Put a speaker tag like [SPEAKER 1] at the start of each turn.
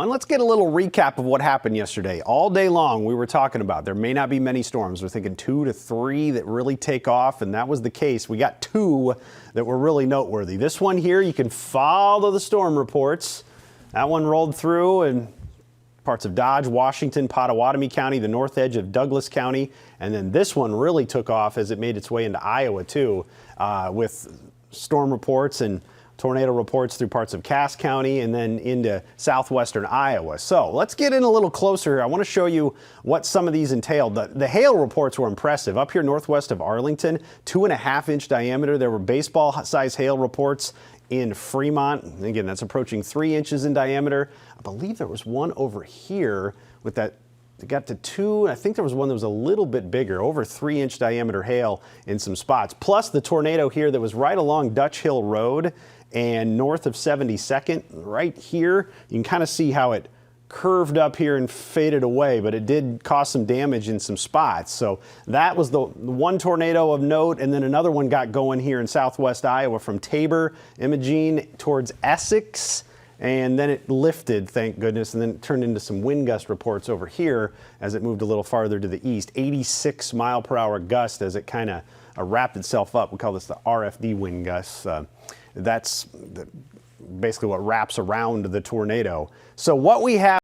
[SPEAKER 1] And let's get a little recap of what happened yesterday. All day long, we were talking about there may not be many storms. We're thinking 2 to 3 that really take off, and that was the case. We got 2 that were really noteworthy. This one here, you can follow the storm reports. That one rolled through in parts of Dodge, Washington, Pottawatomie County, the north edge of Douglas County, and then this one really took off as it made its way into Iowa too, with storm reports and tornado reports through parts of Cass County and then into southwestern Iowa. So let's get in a little closer. I want to show you what some of these entailed. The hail reports were impressive. Up here northwest of Arlington, 2.5-inch diameter. There were baseball-size hail reports in Fremont. Again, that's approaching 3 inches in diameter. I believe there was one over here with that. It got to 2. I think there was one that was a little bit bigger, over 3-inch diameter hail in some spots. Plus the tornado here that was right along Dutch Hill Road and north of 72nd, right here. You can kind of see how it curved up here and faded away, but it did cause some damage in some spots. So that was the one tornado of note, and then another one got going here in southwest Iowa from Tabor, Imogene towards Essex. And then it lifted, thank goodness, and then it turned into some wind gust reports over here as it moved a little farther to the east. 86-mile-per-hour gust as it kind of wrapped itself up. We call this the RFD wind gusts. That's basically what wraps around the tornado. So what we have